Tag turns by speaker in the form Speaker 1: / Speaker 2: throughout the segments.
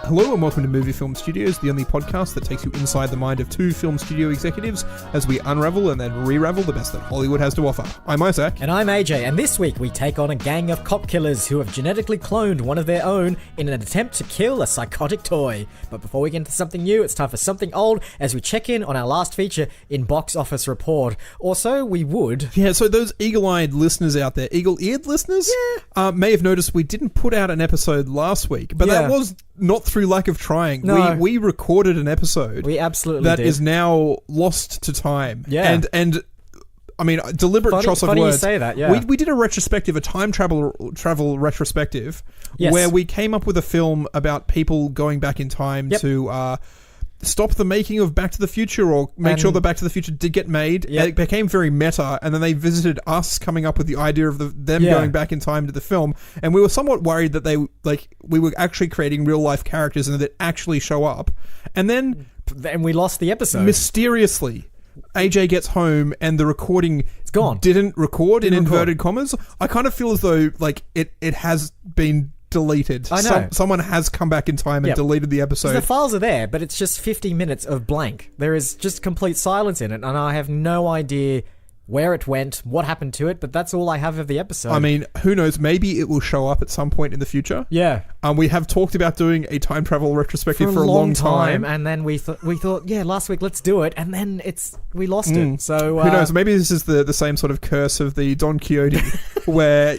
Speaker 1: Hello and welcome to Movie Film Studios, the only podcast that takes you inside the mind of two film studio executives as we unravel and then re-ravel the best that Hollywood has to offer. I'm Isaac.
Speaker 2: And I'm AJ, and this week we take on a gang of cop killers who have genetically cloned one of their own in an attempt to kill a psychotic toy. But before we get into something new, it's time for something old as we check in on our last feature in Box Office Report. Or so we would.
Speaker 1: Yeah, so those eagle-eyed listeners out there, eagle-eared listeners, may have noticed we didn't put out an episode last week, but that was not through lack of trying.
Speaker 2: No.
Speaker 1: We recorded an episode.
Speaker 2: We absolutely
Speaker 1: that
Speaker 2: did.
Speaker 1: is now lost to time.
Speaker 2: Yeah.
Speaker 1: And I mean, deliberate choice of
Speaker 2: funny
Speaker 1: words.
Speaker 2: you say that, yeah.
Speaker 1: We did a retrospective, a time travel retrospective,
Speaker 2: Yes.
Speaker 1: where we came up with a film about people going back in time to stop the making of Back to the Future, or make sure that Back to the Future did get made.
Speaker 2: Yep.
Speaker 1: It became very meta, and then they visited us coming up with the idea of them going back in time to the film, and we were somewhat worried that we were actually creating real life characters and that they'd actually show up. And then
Speaker 2: And we lost the episode.
Speaker 1: mysteriously, AJ gets home and the recording
Speaker 2: gone.
Speaker 1: didn't record
Speaker 2: Didn't
Speaker 1: in
Speaker 2: record.
Speaker 1: inverted commas. I kind of feel as though it has been deleted.
Speaker 2: I know.
Speaker 1: Someone has come back in time and deleted the episode.
Speaker 2: So the files are there, but it's just 50 minutes of blank. There is just complete silence in it, and I have no idea where it went, what happened to it, but that's all I have of the episode.
Speaker 1: I mean, who knows? Maybe it will show up at some point in the future.
Speaker 2: yeah.
Speaker 1: We have talked about doing a time travel retrospective for a long time.
Speaker 2: And then we thought, last week let's do it, and then we lost it. So
Speaker 1: Who knows? Maybe this is the same sort of curse of the Don Quixote, where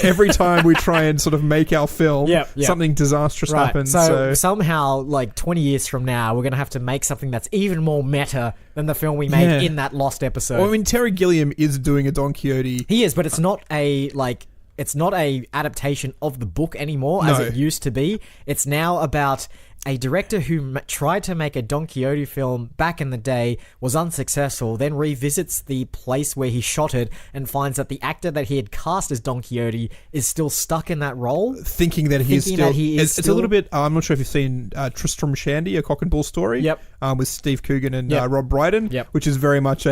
Speaker 1: every time we try and sort of make our film, something disastrous happens.
Speaker 2: So somehow, 20 years from now, we're going to have to make something that's even more meta than the film we made in that lost episode.
Speaker 1: Well, I mean, Terry Gilliam is doing a Don Quixote.
Speaker 2: He is, but it's not it's not a adaptation of the book anymore as it used to be. It's now about a director who tried to make a Don Quixote film back in the day, was unsuccessful, then revisits the place where he shot it and finds that the actor that he had cast as Don Quixote is still stuck in that role.
Speaker 1: Thinking that he is it's a little bit, I'm not sure if you've seen Tristram Shandy, A Cock and Bull Story.
Speaker 2: Yep.
Speaker 1: With Steve Coogan and Rob Brydon.
Speaker 2: Yep.
Speaker 1: Which is very much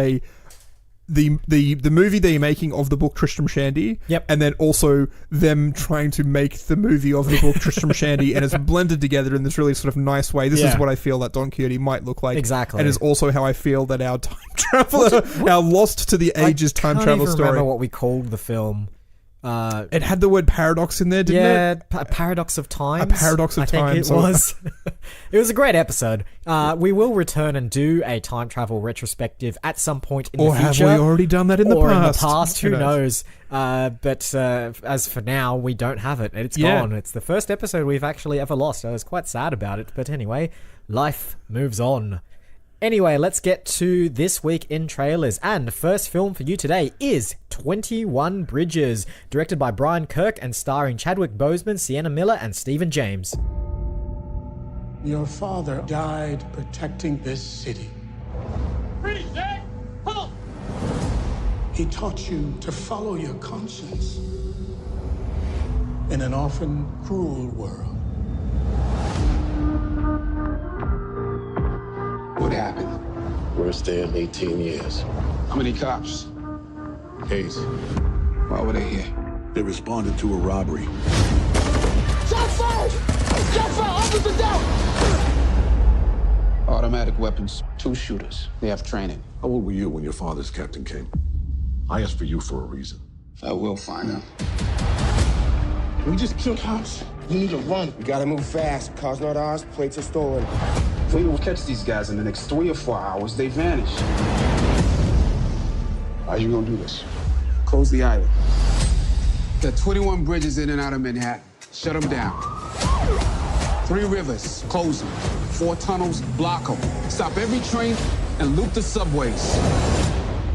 Speaker 1: the movie they're making of the book Tristram Shandy, and then also them trying to make the movie of the book Tristram Shandy, and it's blended together in this really sort of nice way. This is what I feel that Don Quixote might look like.
Speaker 2: Exactly.
Speaker 1: And is also how I feel that our time traveler, our Lost to the Ages time travel
Speaker 2: I can't even
Speaker 1: story.
Speaker 2: remember what we called the film.
Speaker 1: It had the word paradox in there, didn't it?
Speaker 2: Yeah, Paradox of Times.
Speaker 1: A Paradox of
Speaker 2: I think
Speaker 1: Times.
Speaker 2: it was. It was a great episode. We will return and do a time travel retrospective at some point in the future.
Speaker 1: Or have we already done that in the past?
Speaker 2: Or in the past, who knows? But as for now, we don't have it. It's gone. It's the first episode we've actually ever lost. I was quite sad about it. But anyway, life moves on. Anyway, let's get to this week in trailers. And the first film for you today is 21 Bridges, directed by Brian Kirk and starring Chadwick Boseman, Sienna Miller, and Stephen James.
Speaker 3: Your father died protecting this city.
Speaker 4: Freeze, Jack! Halt!
Speaker 3: He taught you to follow your conscience in an often cruel world.
Speaker 5: What happened?
Speaker 6: Worst day in 18 years.
Speaker 5: How many cops?
Speaker 6: 8.
Speaker 5: Why were they here?
Speaker 6: They responded to a robbery.
Speaker 4: Shot fired! Shot fired! Officer down!
Speaker 5: Automatic weapons. 2 shooters. They have training.
Speaker 6: How old were you when your father's captain came? I asked for you for a reason.
Speaker 5: I will find out.
Speaker 3: We just killed cops. You need to run.
Speaker 7: We gotta move fast. Car's not ours, plates are stolen.
Speaker 5: If we don't catch these guys in the next 3 or 4 hours, they vanish. How you gonna do this? Close the island. Got 21 bridges in and out of Manhattan. Shut them down. 3 rivers, close them. 4 tunnels, block them. Stop every train and loop the subways.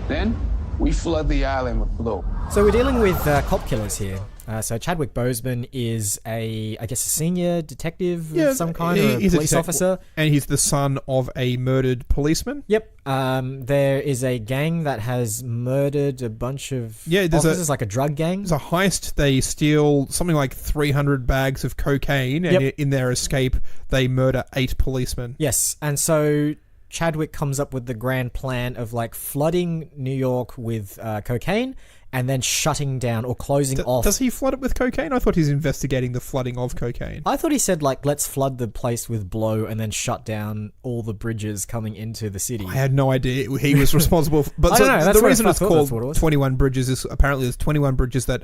Speaker 5: Then, we flood the island with blue.
Speaker 2: So we're dealing with cop killers here. So Chadwick Boseman is a senior detective of some kind, or a police officer.
Speaker 1: And he's the son of a murdered policeman.
Speaker 2: Yep. There is a gang that has murdered a bunch of
Speaker 1: there's
Speaker 2: officers, like a drug gang.
Speaker 1: There's a heist. They steal something like 300 bags of cocaine, and in their escape, they murder 8 policemen.
Speaker 2: Yes, and so Chadwick comes up with the grand plan of like flooding New York with cocaine and then shutting down or closing off.
Speaker 1: Does he flood it with cocaine? I thought he's investigating the flooding of cocaine.
Speaker 2: I thought he said, like, let's flood the place with blow and then shut down all the bridges coming into the city.
Speaker 1: I had no idea he was responsible. But
Speaker 2: I don't know,
Speaker 1: the reason it's
Speaker 2: that's
Speaker 1: called
Speaker 2: what it was.
Speaker 1: 21 Bridges is apparently there's 21 bridges that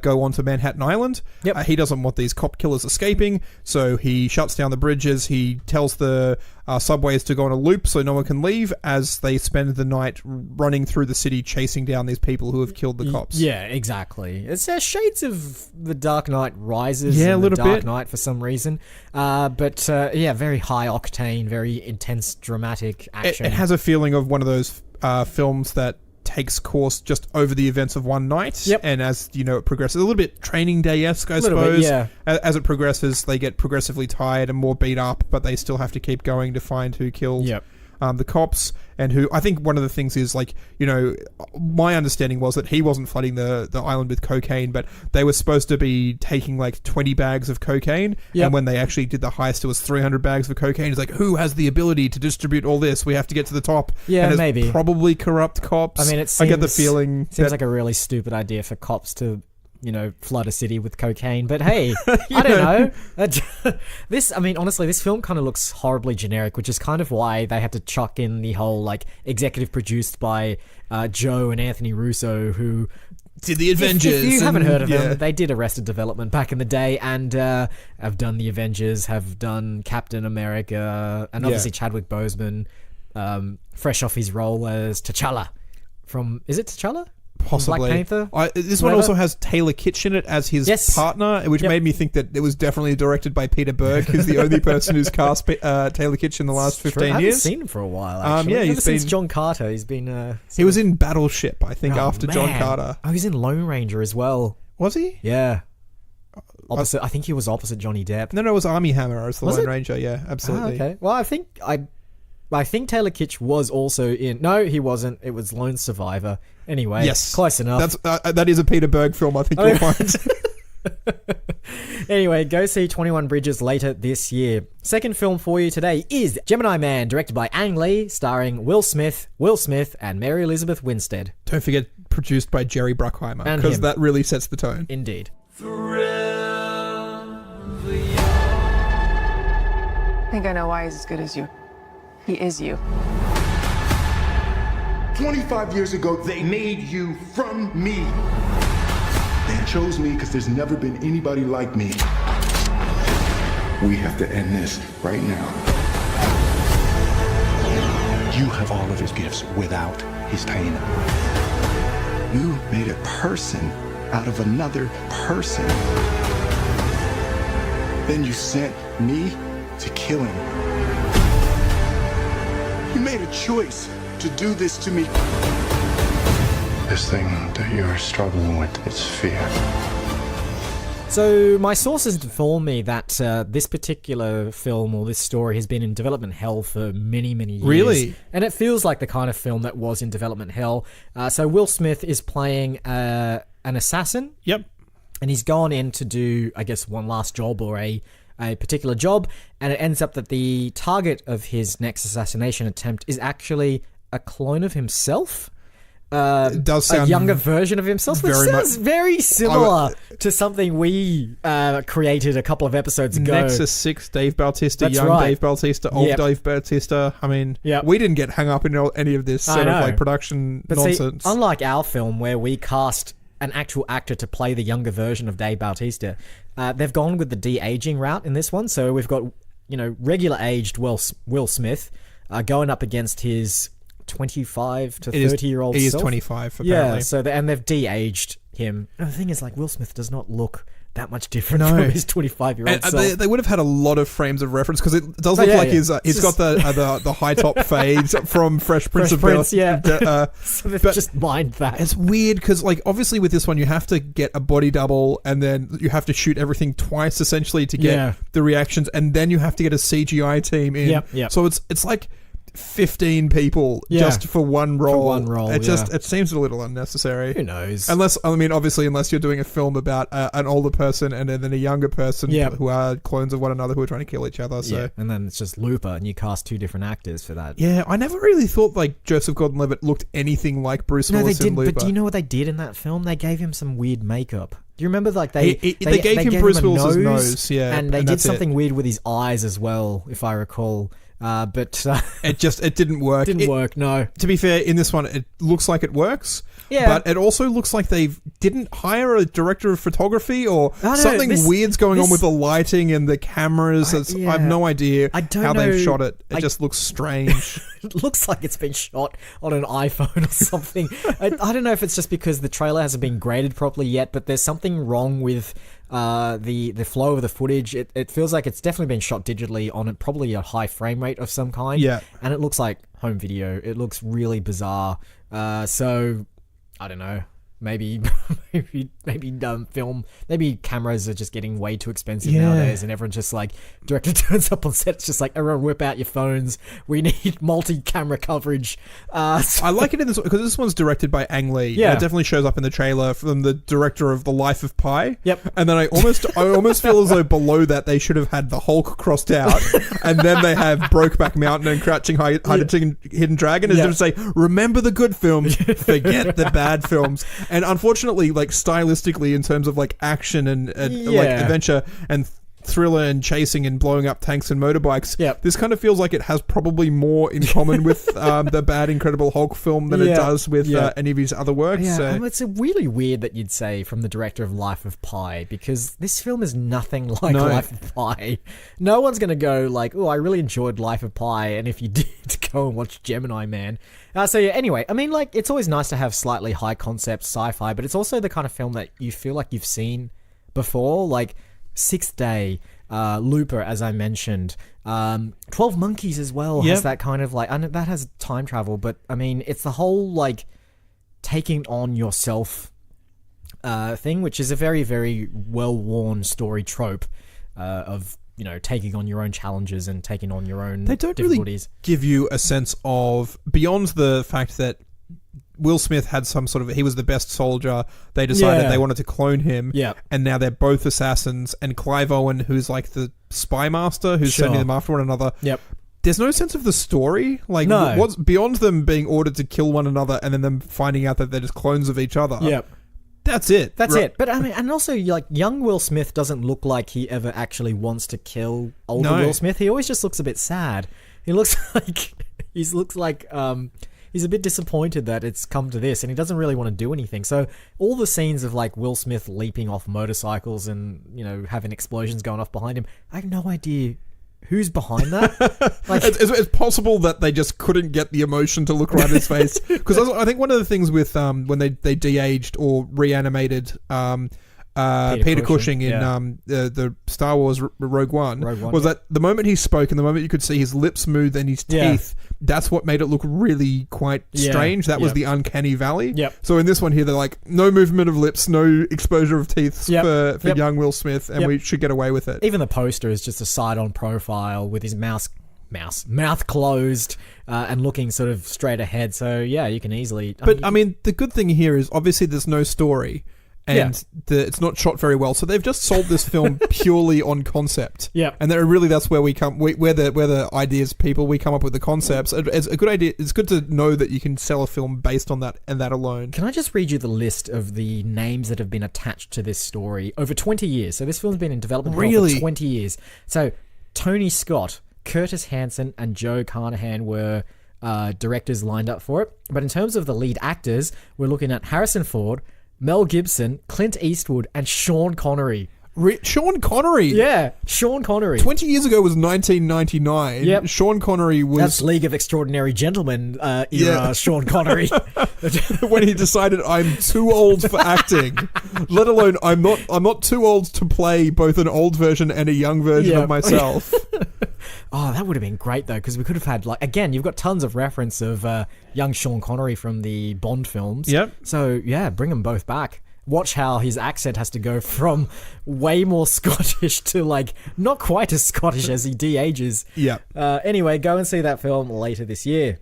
Speaker 1: go onto Manhattan Island.
Speaker 2: Yep.
Speaker 1: He doesn't want these cop killers escaping, so he shuts down the bridges. He tells the subways to go on a loop so no one can leave as they spend the night running through the city chasing down these people who have killed the cops.
Speaker 2: Yeah, exactly. It's shades of The Dark Knight Rises.
Speaker 1: Yeah, a
Speaker 2: and
Speaker 1: little
Speaker 2: The Dark
Speaker 1: bit.
Speaker 2: Knight for some reason. But very high octane, very intense, dramatic action.
Speaker 1: It has a feeling of one of those films that takes course just over the events of one night.
Speaker 2: Yep.
Speaker 1: And as you know, it progresses. A little bit Training Day-esque, I
Speaker 2: Little
Speaker 1: suppose.
Speaker 2: bit, yeah.
Speaker 1: As it progresses, they get progressively tired and more beat up, but they still have to keep going to find who killed
Speaker 2: Yep.
Speaker 1: the cops. And who, I think one of the things is, like, you know, my understanding was that he wasn't flooding the island with cocaine, but they were supposed to be taking like 20 bags of cocaine.
Speaker 2: Yep.
Speaker 1: And when they actually did the heist, it was 300 bags of cocaine. It's like, who has the ability to distribute all this? We have to get to the top.
Speaker 2: Yeah,
Speaker 1: and it's
Speaker 2: maybe.
Speaker 1: Probably corrupt cops.
Speaker 2: I mean,
Speaker 1: I get the feeling
Speaker 2: seems
Speaker 1: that
Speaker 2: like a really stupid idea for cops to, flood a city with cocaine. But hey, I don't know. Honestly, this film kind of looks horribly generic, which is kind of why they had to chuck in the whole, like, executive produced by Joe and Anthony Russo, who
Speaker 1: did the Avengers.
Speaker 2: If you haven't heard of
Speaker 1: yeah.
Speaker 2: them, they did Arrested Development back in the day, and have done the Avengers, have done Captain America, and obviously Chadwick Boseman, fresh off his role as T'Challa from... Is it T'Challa?
Speaker 1: Possibly.
Speaker 2: Black Panther?
Speaker 1: This one also has Taylor Kitsch in it as his partner, which made me think that it was definitely directed by Peter Berg, who's the only person who's cast Taylor Kitsch in the last 15 years.
Speaker 2: I haven't seen him for a while, actually.
Speaker 1: Yeah,
Speaker 2: Ever since John Carter, he's been...
Speaker 1: he was in Battleship, I think, after
Speaker 2: man.
Speaker 1: John Carter.
Speaker 2: Oh, he's in Lone Ranger as well.
Speaker 1: Was he?
Speaker 2: Yeah. I think he was opposite Johnny Depp.
Speaker 1: No, it was Armie Hammer as the
Speaker 2: Was
Speaker 1: Lone
Speaker 2: it?
Speaker 1: Ranger. Yeah, absolutely.
Speaker 2: Okay. Well, I think Taylor Kitsch was also in... No, he wasn't. It was Lone Survivor. Anyway,
Speaker 1: yes,
Speaker 2: close enough.
Speaker 1: That is a Peter Berg film, I think you'll find.
Speaker 2: Anyway, go see 21 Bridges later this year. Second film for you today is Gemini Man, directed by Ang Lee, starring Will Smith, and Mary Elizabeth Winstead.
Speaker 1: Don't forget, produced by Jerry Bruckheimer,
Speaker 2: And
Speaker 1: because
Speaker 2: him.
Speaker 1: that really sets the tone.
Speaker 2: Indeed.
Speaker 8: I think I know why he's as good as you. He is you.
Speaker 3: 25 years ago, they made you from me. They chose me because there's never been anybody like me. We have to end this right now. You have all of his gifts without his pain. You made a person out of another person. Then you sent me to kill him. You made a choice to do this to me. This thing that you're struggling with, it's fear.
Speaker 2: So my sources inform me that this particular film or this story has been in development hell for many, many years.
Speaker 1: Really?
Speaker 2: And it feels like the kind of film that was in development hell. So Will Smith is playing an assassin.
Speaker 1: Yep.
Speaker 2: And he's gone in to do, I guess, one last job or a particular job. And it ends up that the target of his next assassination attempt is actually a clone of himself.
Speaker 1: It does sound
Speaker 2: a younger version of himself, which sounds very similar to something we created a couple of episodes ago.
Speaker 1: Nexus 6, Dave Bautista,
Speaker 2: That's
Speaker 1: young
Speaker 2: right.
Speaker 1: Dave Bautista, old Dave Bautista. I mean, we didn't get hung up in any of this sort of like production nonsense.
Speaker 2: See, unlike our film where we cast an actual actor to play the younger version of Dave Bautista, they've gone with the de-aging route in this one. So we've got, regular aged Will Smith going up against his 25 to 30-year-old
Speaker 1: He is
Speaker 2: self.
Speaker 1: 25, apparently.
Speaker 2: Yeah, so and they've de-aged him. And the thing is, like, Will Smith does not look that much different from his 25-year-old self.
Speaker 1: They would have had a lot of frames of reference because it does look like he's got the high top fades from Fresh Prince of Bel-Air.
Speaker 2: So they've just mined that.
Speaker 1: It's weird because, like, obviously with this one you have to get a body double and then you have to shoot everything twice essentially to get the reactions, and then you have to get a CGI team in.
Speaker 2: Yep.
Speaker 1: So it's like 15 people just for one role. It seems a little unnecessary.
Speaker 2: Who knows?
Speaker 1: Unless you're doing a film about an older person and then a younger person who are clones of one another who are trying to kill each other. So
Speaker 2: and then it's just Looper, and you cast 2 different actors for that.
Speaker 1: Yeah, I never really thought like Joseph Gordon-Levitt looked anything like Bruce Willis in Looper.
Speaker 2: But do you know what they did in that film? They gave him some weird makeup. Do you remember, like they
Speaker 1: gave him Bruce Willis's nose,
Speaker 2: and they did something weird with his eyes as well, if I recall. But
Speaker 1: it didn't work.
Speaker 2: No.
Speaker 1: To be fair, in this one, it looks like it works.
Speaker 2: Yeah.
Speaker 1: But it also looks like they didn't hire a director of photography or something weird's going on with the lighting and the cameras. I have no idea how they've shot it. It just looks strange.
Speaker 2: It looks like it's been shot on an iPhone or something. I don't know if it's just because the trailer hasn't been graded properly yet, but there's something wrong with the flow of the footage. It feels like it's definitely been shot digitally on probably a high frame rate of some kind.
Speaker 1: Yeah.
Speaker 2: And it looks like home video. It looks really bizarre. So I don't know. Maybe film. Maybe cameras are just getting way too expensive nowadays, and everyone's just like, director turns up on set. It's just like, everyone whip out your phones. We need multi-camera coverage.
Speaker 1: I like it in this because this one's directed by Ang Lee.
Speaker 2: Yeah,
Speaker 1: it definitely shows up in the trailer from the director of The Life of Pi.
Speaker 2: Yep.
Speaker 1: And then I almost feel as though below that they should have had the Hulk crossed out, and then they have Brokeback Mountain and Crouching Hidden Dragon, and just say, remember the good films, forget the bad films. And unfortunately, like stylistically, in terms of like action and like adventure and thriller and chasing and blowing up tanks and motorbikes, this kind of feels like it has probably more in common with the bad Incredible Hulk film than it does with any of his other works.
Speaker 2: Yeah,
Speaker 1: So.
Speaker 2: it's really weird that you'd say from the director of Life of Pi, because this film is nothing like Life of Pi. No one's going to go like, oh, I really enjoyed Life of Pi, and if you did, go and watch Gemini Man. Anyway, I mean, like, it's always nice to have slightly high concept sci-fi, but it's also the kind of film that you feel like you've seen before, like Sixth Day, Looper, as I mentioned, 12 Monkeys as well has that kind of like, and that has time travel, but I mean, it's the whole like taking on yourself thing, which is a very, very well-worn story trope of, you know, taking on your own challenges and taking on your own difficulties.
Speaker 1: Really give you a sense of, beyond the fact that Will Smith had some sort of, he was the best soldier, they decided they wanted to clone him, and now they're both assassins, and Clive Owen, who's like the spy master who's sending them after one another. There's no sense of the story. Like, what's beyond them being ordered to kill one another and then them finding out that they're just clones of each other. That's it.
Speaker 2: That's it. But I mean, and also, like, young Will Smith doesn't look like he ever actually wants to kill older Will Smith. He always just looks a bit sad. He looks like he's a bit disappointed that it's come to this, and he doesn't really want to do anything. So all the scenes of like Will Smith leaping off motorcycles and, you know, having explosions going off behind him, I have no idea who's behind that. Like,
Speaker 1: it's possible that they just couldn't get the emotion to look right in his face. Because I think one of the things with when they de-aged or reanimated Peter Cushing in the Star Wars Rogue One was that the moment he spoke and the moment you could see his lips move and his teeth, that's what made it look really quite strange. That was the uncanny valley. So in this one here, they're like, no movement of lips, no exposure of teeth for young Will Smith, and we should get away with it.
Speaker 2: Even the poster is just a side-on profile with his mouth closed and looking sort of straight ahead. So yeah, you can easily...
Speaker 1: I mean, the good thing here is obviously there's no story. And it's not shot very well, so they've just sold this film purely on concept. And that's where we come. We're the ideas people. We come up with the concepts. It's a good idea. It's good to know that you can sell a film based on that and that alone.
Speaker 2: Can I just read you the list of the names that have been attached to this story over 20 years? So this film's been in development for 20 years. So Tony Scott, Curtis Hanson, and Joe Carnahan were directors lined up for it. But in terms of the lead actors, we're looking at Harrison Ford, Mel Gibson, Clint Eastwood, and Sean Connery.
Speaker 1: Sean Connery?
Speaker 2: Yeah, Sean Connery.
Speaker 1: 20 years ago was 1999.
Speaker 2: Yep.
Speaker 1: Sean Connery was...
Speaker 2: That's League of Extraordinary Gentlemen era Sean Connery.
Speaker 1: When he decided, I'm too old for acting, let alone I'm not too old to play both an old version and a young version of myself.
Speaker 2: Oh, that would have been great, though, because we could have had, like, again, you've got tons of reference of young Sean Connery from the Bond films.
Speaker 1: Yep.
Speaker 2: So, yeah, bring them both back. watch how his accent has to go from way more Scottish to like not quite as Scottish as he de-ages.
Speaker 1: Yeah.
Speaker 2: Anyway, go and see that film later this year.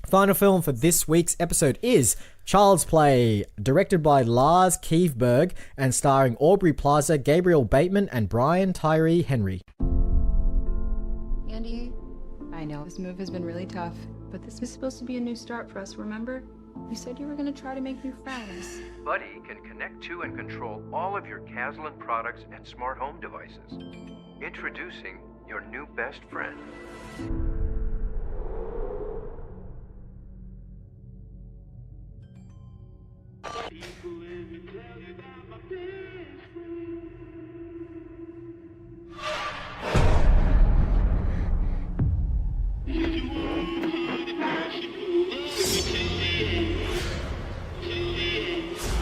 Speaker 2: Final film for this week's episode is Child's Play, directed by Lars Kievberg and starring Aubrey Plaza, Gabriel Bateman, and Brian Tyree Henry.
Speaker 9: Andy, I know this move has been really tough, but this was supposed to be a new start for us, remember? You said you were going to try to make new friends.
Speaker 10: Buddy can connect to and control all of your Caslin products and smart home devices. Introducing your new best friend.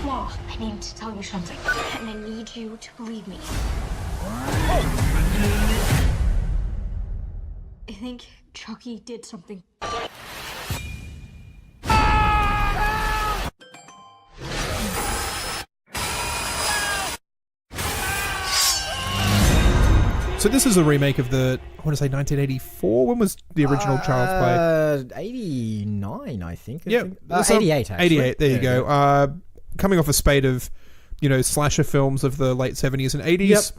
Speaker 11: Mom, I need to tell you something, and I need you to believe me. I think Chucky did something.
Speaker 1: So this is a remake of the, I want to say 1984. When was the original Child's Play?
Speaker 2: 89, I think.
Speaker 1: Yeah.
Speaker 2: 88, actually.
Speaker 1: 88, there you go. Coming off a spate of, slasher films of the late 70s and 80s.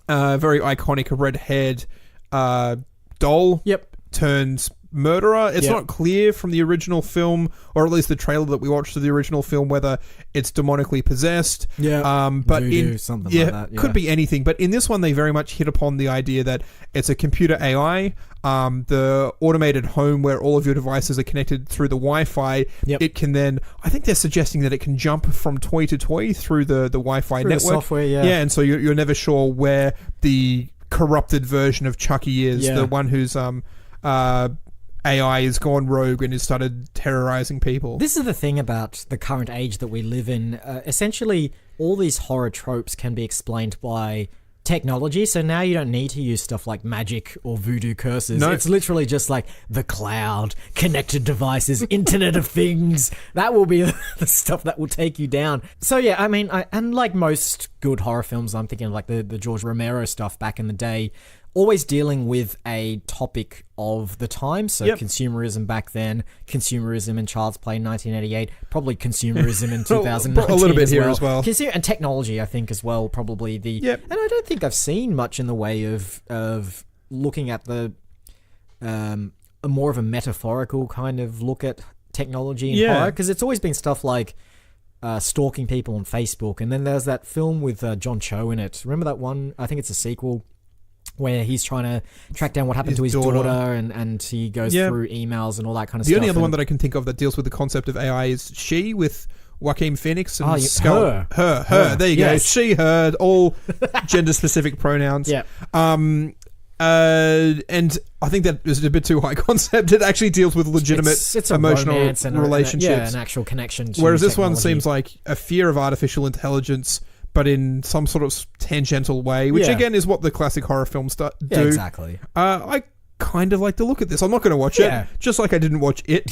Speaker 2: Yep.
Speaker 1: Very iconic red-haired doll.
Speaker 2: Yep.
Speaker 1: Turns murderer. It's not clear from the original film, or at least the trailer that we watched of the original film, whether it's demonically possessed.
Speaker 2: Yeah.
Speaker 1: But
Speaker 2: Voodoo, something like that. Yeah.
Speaker 1: Could be anything. But in this one, they very much hit upon the idea that it's a computer AI. The automated home where all of your devices are connected through the Wi-Fi.
Speaker 2: Yep.
Speaker 1: It can then, I think they're suggesting that it can jump from toy to toy through the Wi-Fi
Speaker 2: Through
Speaker 1: network.
Speaker 2: the software, yeah.
Speaker 1: Yeah, and so you're never sure where the corrupted version of Chucky is.
Speaker 2: Yeah.
Speaker 1: The one whose AI has gone rogue and has started terrorizing people.
Speaker 2: This is the thing about the current age that we live in. Essentially, all these horror tropes can be explained by technology, so now you don't need to use stuff like magic or voodoo curses.
Speaker 1: No.
Speaker 2: It's literally just like the cloud, connected devices, Internet of Things. That will be the stuff that will take you down. So yeah, I mean, and like most good horror films, I'm thinking of like the George Romero stuff back in the day, always dealing with a topic of the time. So consumerism back then, consumerism in Child's Play in 1988, probably consumerism in 2019
Speaker 1: a little bit here
Speaker 2: well.
Speaker 1: as well.
Speaker 2: And technology, I think, as well, probably the...
Speaker 1: Yep.
Speaker 2: And I don't think I've seen much in the way of looking at the... a more of a metaphorical kind of look at technology and horror, because it's always been stuff like stalking people on Facebook, and then there's that film with John Cho in it. Remember that one? I think it's a sequel, where he's trying to track down what happened to his daughter and he goes through emails and all that kind of stuff.
Speaker 1: The only other one that I can think of that deals with the concept of AI is She with Joaquin Phoenix and Her. There you go. She, her, all gender-specific pronouns.
Speaker 2: Yeah.
Speaker 1: And I think that is a bit too high concept. It actually deals with legitimate
Speaker 2: it's a
Speaker 1: emotional
Speaker 2: romance and
Speaker 1: relationships.
Speaker 2: an actual connection to
Speaker 1: Whereas this one
Speaker 2: technology.
Speaker 1: seems like a fear of artificial intelligence, but in some sort of tangential way, which again is what the classic horror films do.
Speaker 2: Yeah, exactly.
Speaker 1: I kind of like to look at this. I'm not going to watch it, just like I didn't watch it,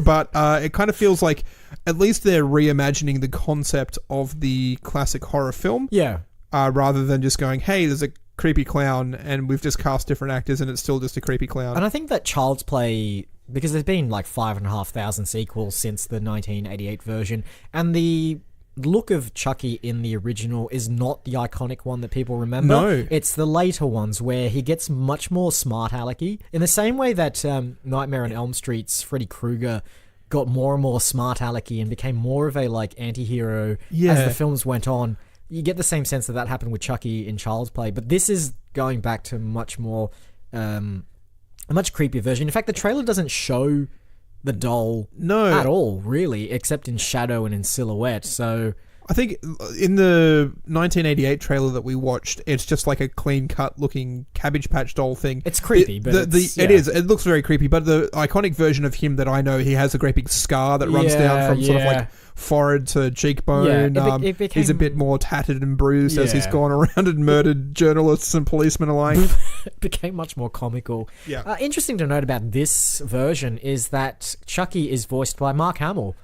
Speaker 1: but it kind of feels like at least they're reimagining the concept of the classic horror film.
Speaker 2: Yeah.
Speaker 1: Rather than just going, hey, there's a creepy clown and we've just cast different actors and it's still just a creepy clown.
Speaker 2: And I think that Child's Play, because there's been like 5,500 sequels since the 1988 version, and the look of Chucky in the original is not the iconic one that people remember.
Speaker 1: No.
Speaker 2: It's the later ones where he gets much more smart alecky. In the same way that Nightmare on Elm Street's Freddy Krueger got more and more smart alecky and became more of a like anti-hero as the films went on. You get the same sense that happened with Chucky in Child's Play, but this is going back to much more a much creepier version. In fact, the trailer doesn't show the doll at all, really, except in shadow and in silhouette. So
Speaker 1: I think in the 1988 trailer that we watched, it's just like a clean-cut looking Cabbage Patch Doll thing.
Speaker 2: It's creepy, but
Speaker 1: it is. It looks very creepy, but the iconic version of him that I know, he has a great big scar that runs down from sort of like forehead to cheekbone.
Speaker 2: It became...
Speaker 1: He's a bit more tattered and bruised as he's gone around and murdered journalists and policemen alike.
Speaker 2: It became much more comical.
Speaker 1: Yeah.
Speaker 2: Interesting to note about this version is that Chucky is voiced by Mark Hamill,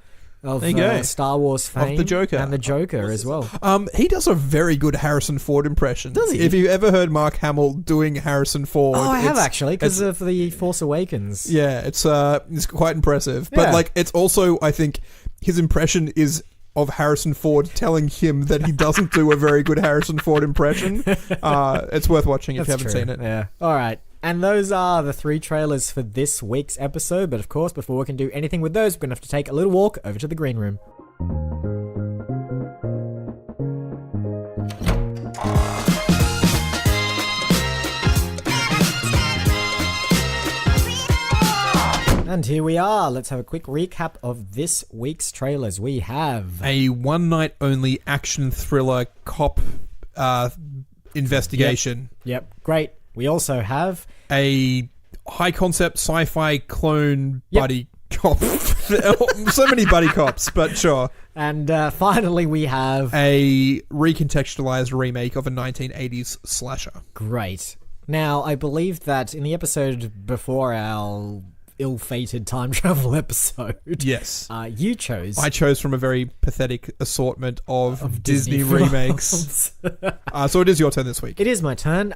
Speaker 2: of
Speaker 1: There you go.
Speaker 2: Star Wars fame.
Speaker 1: Of the Joker.
Speaker 2: And the Joker as well.
Speaker 1: He does a very good Harrison Ford impression.
Speaker 2: Does he?
Speaker 1: If you've ever heard Mark Hamill doing Harrison Ford...
Speaker 2: Oh, I have actually, because of The Force Awakens.
Speaker 1: Yeah, it's quite impressive. But,
Speaker 2: Yeah.
Speaker 1: like, it's also, I think, his impression is of Harrison Ford telling him that he doesn't do a very good Harrison Ford impression. It's worth watching if you haven't seen it.
Speaker 2: Yeah. All right. And those are the 3 trailers for this week's episode. But of course, before we can do anything with those, we're going to have to take a little walk over to the green room. And here we are. Let's have a quick recap of this week's trailers. We have
Speaker 1: A one-night-only action thriller cop investigation.
Speaker 2: Yep. Great. We also have
Speaker 1: A high-concept sci-fi clone buddy cop. So many buddy cops, but sure.
Speaker 2: And finally, we have
Speaker 1: a recontextualized remake of a 1980s slasher.
Speaker 2: Great. Now, I believe that in the episode before our ill-fated time travel episode,
Speaker 1: yes,
Speaker 2: you chose.
Speaker 1: I chose from a very pathetic assortment of Disney
Speaker 2: films.
Speaker 1: remakes. So it is your turn this week.
Speaker 2: It is my turn.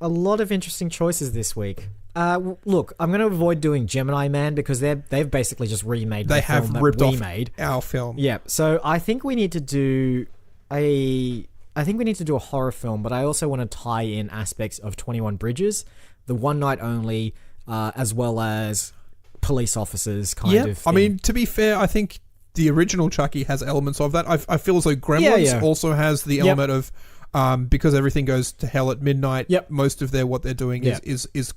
Speaker 2: A lot of interesting choices this week. Look, I'm going to avoid doing Gemini Man because they've basically just remade the film that we made.
Speaker 1: Our film.
Speaker 2: Yeah, so I think we need to do a horror film, but I also want to tie in aspects of 21 Bridges, the one night only, as well as police officers kind of thing.
Speaker 1: I mean, to be fair, I think the original Chucky has elements of that. I feel as though Gremlins also has the element of because everything goes to hell at midnight. Most of what they're doing is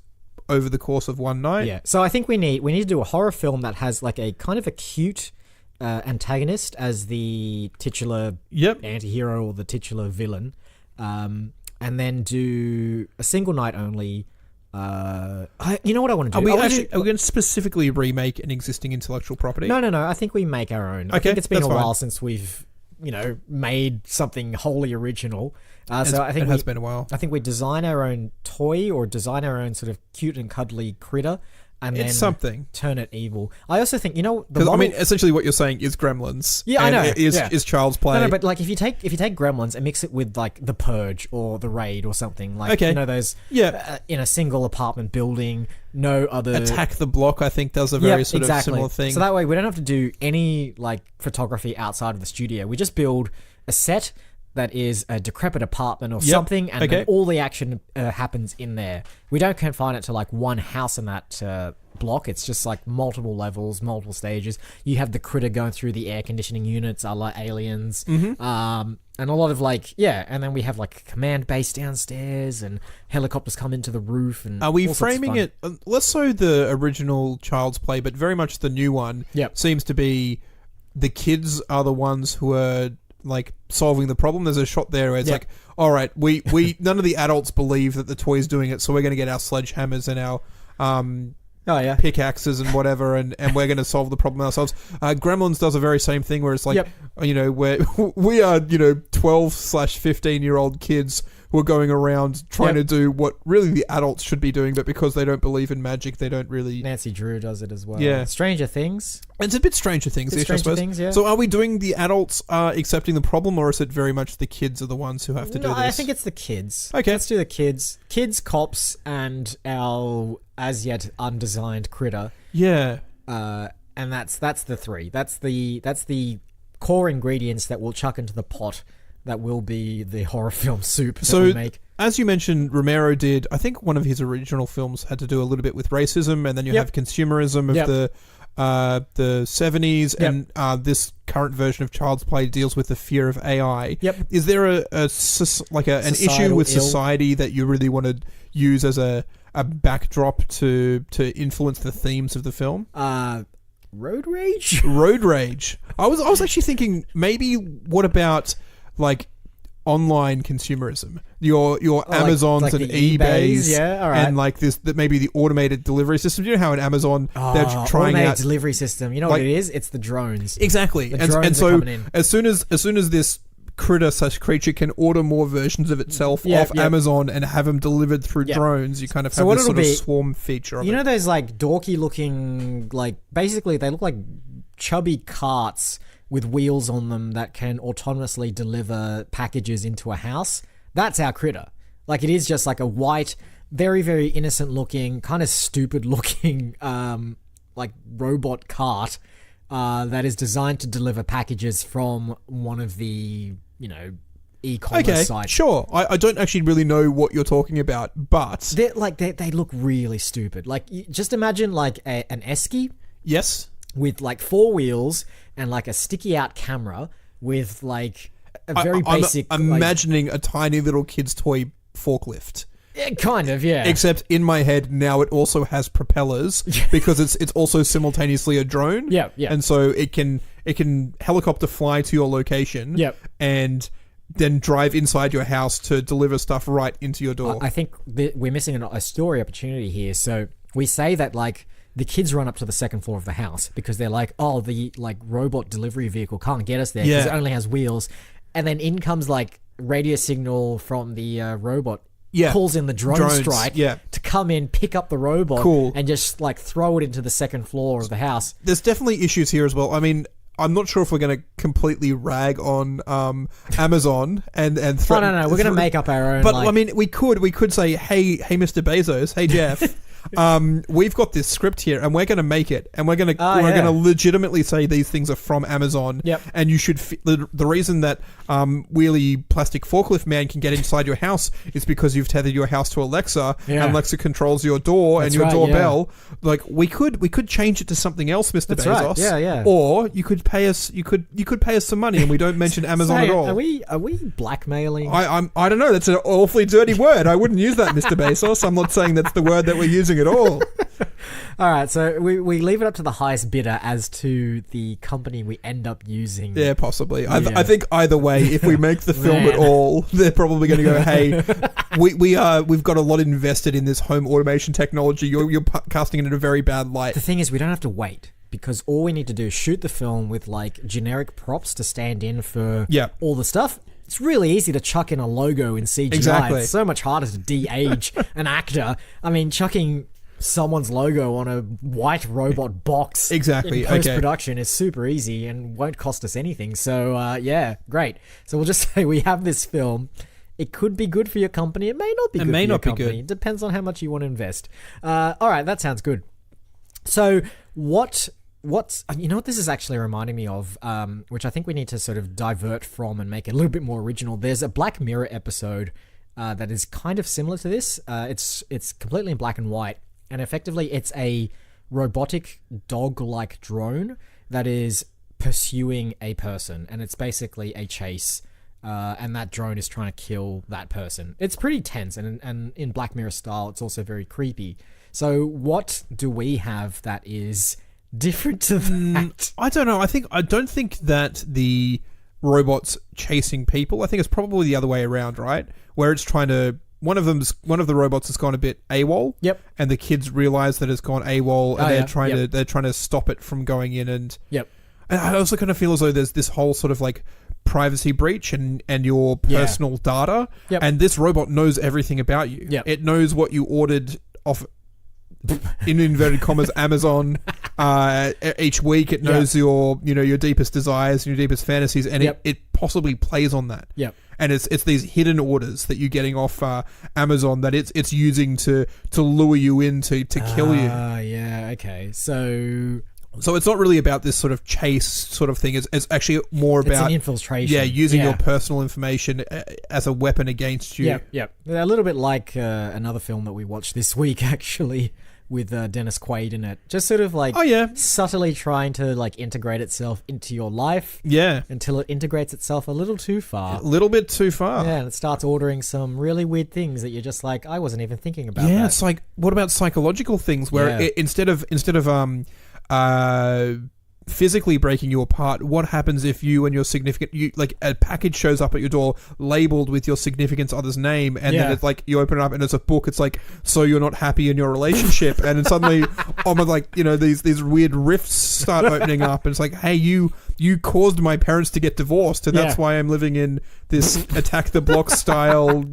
Speaker 1: over the course of one night.
Speaker 2: Yeah. So I think we need to do a horror film that has like a kind of a cute antagonist as the titular anti-hero or the titular villain, and then do a single night only. You know what I want to do?
Speaker 1: Are we going to specifically remake an existing intellectual property?
Speaker 2: No. I think we make our own. I think it's been a while since we've made something wholly original. So I think
Speaker 1: it has been a while.
Speaker 2: I think we design our own toy or design our own sort of cute and cuddly critter, and then
Speaker 1: something
Speaker 2: turn it evil. I also think
Speaker 1: because I mean, essentially what you're saying is Gremlins.
Speaker 2: Yeah, I know.
Speaker 1: Is Child's Play.
Speaker 2: No, but like if you take Gremlins and mix it with like The Purge or The Raid or something like those in a single apartment building, no other
Speaker 1: Attack the Block. I think does a very sort of similar thing.
Speaker 2: So that way we don't have to do any like photography outside of the studio. We just build a set that is a decrepit apartment or something, and then all the action happens in there. We don't confine it to like one house in that block. It's just like multiple levels, multiple stages. You have the critter going through the air conditioning units, a la Aliens, and a lot of and then we have like a command base downstairs, and helicopters come into the roof. And
Speaker 1: are we framing it less so the original Child's Play, but very much the new one? Seems to be the kids are the ones who are like solving the problem. There's a shot there where it's like, all right, we none of the adults believe that the toy's doing it, so we're going to get our sledgehammers and our pickaxes and whatever, and we're going to solve the problem ourselves. Gremlins does a very same thing where it's like, where we are 12/15-year-old kids who are going around trying to do what really the adults should be doing, but because they don't believe in magic, they don't really...
Speaker 2: Nancy Drew does it as well.
Speaker 1: Yeah.
Speaker 2: Stranger Things.
Speaker 1: It's a bit Stranger Things, I suppose.
Speaker 2: Yeah.
Speaker 1: So are we doing the adults accepting the problem, or is it very much the kids are the ones who have to do this?
Speaker 2: I think it's the kids.
Speaker 1: Okay.
Speaker 2: Let's do the kids. Kids, cops, and our as yet undesigned critter.
Speaker 1: Yeah.
Speaker 2: And that's the three. That's the core ingredients that we'll chuck into the pot that will be the horror film soup that we make.
Speaker 1: As you mentioned, Romero did, I think one of his original films had to do a little bit with racism, and then you have consumerism of the 70s, and this current version of Child's Play deals with the fear of AI. Is there an issue with society that you really want to use as a backdrop to influence the themes of the film?
Speaker 2: Road rage?
Speaker 1: Road rage. I was actually thinking, maybe what about like online consumerism, your Amazons
Speaker 2: like
Speaker 1: and
Speaker 2: the
Speaker 1: eBays,
Speaker 2: all right.
Speaker 1: and like this, that maybe the automated delivery system. You know how in Amazon they're trying
Speaker 2: automated
Speaker 1: out
Speaker 2: delivery system. You know what it is? It's the drones.
Speaker 1: Exactly,
Speaker 2: The drones
Speaker 1: and so
Speaker 2: are coming in.
Speaker 1: as soon as this critter/creature can order more versions of itself off Amazon and have them delivered through drones, you kind of have this sort of swarm feature of it.
Speaker 2: You know those like dorky looking, like basically they look like chubby carts with wheels on them that can autonomously deliver packages into a house. That's our critter. Like, it is just like a white, very, very innocent looking, kind of stupid looking, like robot cart that is designed to deliver packages from one of the, e-commerce sites.
Speaker 1: Sure. I don't actually really know what you're talking about, but
Speaker 2: they look really stupid. Like, just imagine like an esky.
Speaker 1: Yes.
Speaker 2: With like 4 wheels and like a sticky out camera with like a very basic.
Speaker 1: I'm imagining a tiny little kid's toy forklift.
Speaker 2: Yeah, kind of, yeah.
Speaker 1: Except in my head now it also has propellers because it's also simultaneously a drone.
Speaker 2: Yeah.
Speaker 1: And so it can helicopter fly to your location.
Speaker 2: Yep.
Speaker 1: And then drive inside your house to deliver stuff right into your door.
Speaker 2: I think we're missing a story opportunity here. So we say that like the kids run up to the second floor of the house because they're like, oh, the like robot delivery vehicle can't get us there because it only has wheels. And then in comes like radio signal from the robot. Calls in the drone strike to come in, pick up the robot, and just like throw it into the second floor of the house.
Speaker 1: There's definitely issues here as well. I mean, I'm not sure if we're going to completely rag on Amazon and threaten.
Speaker 2: No. We're going to make up our own.
Speaker 1: But I mean, we could say, hey, Mr. Bezos, hey Jeff. We've got this script here and we're going to make it and we're going to legitimately say these things are from Amazon.
Speaker 2: Yep.
Speaker 1: And you should the reason that wheelie plastic forklift man can get inside your house is because you've tethered your house to Alexa and Alexa controls your door and your doorbell. Like we could change it to something else, Mr.
Speaker 2: That's
Speaker 1: Bezos.
Speaker 2: Right. Yeah.
Speaker 1: Or you could pay us you could pay us some money and we don't mention Amazon at all.
Speaker 2: Are we blackmailing?
Speaker 1: I don't know. That's an awfully dirty word. I wouldn't use that, Mr. Bezos. I'm not saying that's the word that we're using at all.
Speaker 2: All right, so we leave it up to the highest bidder as to the company we end up using.
Speaker 1: Yeah, possibly. I think either way, if we make the film at all, they're probably going to go, hey, we've got a lot invested in this home automation technology. You're casting it in a very bad light.
Speaker 2: The thing is, we don't have to wait because all we need to do is shoot the film with like generic props to stand in for all the stuff. It's really easy to chuck in a logo in CGI.
Speaker 1: Exactly.
Speaker 2: It's so much harder to de-age an actor. I mean, chucking someone's logo on a white robot box in post-production is super easy and won't cost us anything. So, great. So we'll just say we have this film. It could be good for your company. It may not be good for your company. It depends on how much you want to invest. All right, that sounds good. So what's this is actually reminding me of, which I think we need to sort of divert from and make it a little bit more original. There's a Black Mirror episode that is kind of similar to this. It's completely in black and white, and effectively it's a robotic dog-like drone that is pursuing a person, and it's basically a chase, and that drone is trying to kill that person. It's pretty tense, and in Black Mirror style, it's also very creepy. So what do we have that is different to that?
Speaker 1: I don't know. I don't think that the robot's chasing people. I think it's probably the other way around, right? Where it's trying to one of the robots has gone a bit AWOL.
Speaker 2: Yep.
Speaker 1: And the kids realize that it's gone AWOL and they're trying to stop it from going in and
Speaker 2: Yep.
Speaker 1: And I also kind of feel as though there's this whole sort of like privacy breach and your personal data.
Speaker 2: Yep.
Speaker 1: And this robot knows everything about you.
Speaker 2: Yep.
Speaker 1: It knows what you ordered off in inverted commas Amazon each week. It knows your deepest desires and your deepest fantasies, and it possibly plays on that.
Speaker 2: Yep.
Speaker 1: And it's these hidden orders that you're getting off Amazon that it's using to lure you in to kill you.
Speaker 2: Yeah, okay. So
Speaker 1: it's not really about this sort of chase sort of thing. It's actually more about...
Speaker 2: It's an infiltration.
Speaker 1: Yeah, using your personal information as a weapon against you.
Speaker 2: Yeah. A little bit like another film that we watched this week, actually, with Dennis Quaid in it. Just sort of like subtly trying to like integrate itself into your life.
Speaker 1: Yeah.
Speaker 2: Until it integrates itself a little too far.
Speaker 1: A little bit too far.
Speaker 2: Yeah, and it starts ordering some really weird things that you're just like, I wasn't even thinking about that.
Speaker 1: Yeah, it's like, what about psychological things where instead of physically breaking you apart, what happens if you and your significant like a package shows up at your door labeled with your significant other's name, and then it's like you open it up and it's a book. It's like, so you're not happy in your relationship, and then suddenly these weird rifts start opening up, and it's like, hey, you caused my parents to get divorced, and that's why I'm living in this Attack the Block style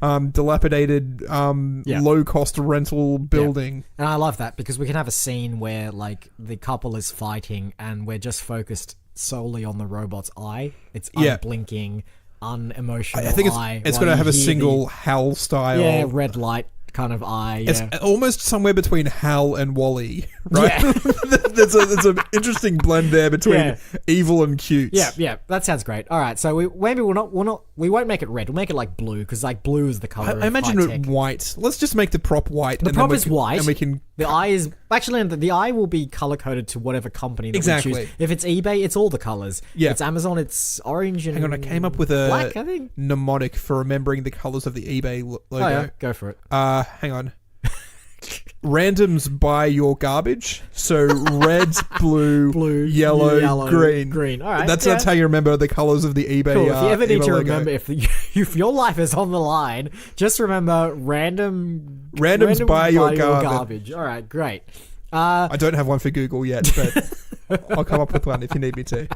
Speaker 1: dilapidated, low-cost rental building.
Speaker 2: Yeah. And I love that because we can have a scene where like the couple is fighting and we're just focused solely on the robot's eye. It's unblinking, unemotional.
Speaker 1: I think it's going to have a single HAL style,
Speaker 2: red light kind of eye.
Speaker 1: It's almost somewhere between HAL and WALL-E, right? Yeah. there's an interesting blend there between evil and cute.
Speaker 2: Yeah, that sounds great. All right, so we won't make it red. We'll make it like blue because like blue is the color.
Speaker 1: I imagine it white. Let's just make the prop white.
Speaker 2: The prop is white,
Speaker 1: and we can.
Speaker 2: The eye is actually the eye will be color coded to whatever company that we choose. If it's eBay, it's all the colors. Yeah. If it's Amazon, it's orange and.
Speaker 1: Hang on, I came up with a
Speaker 2: black, I think.
Speaker 1: mnemonic for remembering the colors of the eBay logo.
Speaker 2: Oh yeah, go for it.
Speaker 1: Hang on. Randoms buy your garbage. So red, blue, yellow, green.
Speaker 2: All right,
Speaker 1: that's how you remember the colors of the eBay.
Speaker 2: Cool. If you ever need to
Speaker 1: logo.
Speaker 2: remember, if your life is on the line, just remember randoms
Speaker 1: buy your garbage.
Speaker 2: All right, great.
Speaker 1: I don't have one for Google yet, but I'll come up with one if you need me to.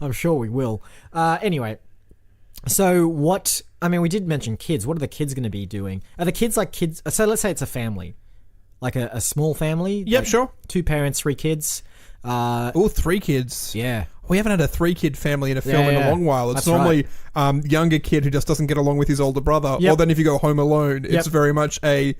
Speaker 2: I'm sure we will. Anyway. So we did mention kids. What are the kids going to be doing? Are the kids like kids? So let's say it's a family, like a small family.
Speaker 1: Yep,
Speaker 2: like
Speaker 1: sure.
Speaker 2: 2 parents, 3 kids.
Speaker 1: 3 kids.
Speaker 2: Yeah.
Speaker 1: We haven't had a 3-kid family in a film in a long while. It's normally younger kid who just doesn't get along with his older brother. Yep. Or then if you go Home Alone, it's very much a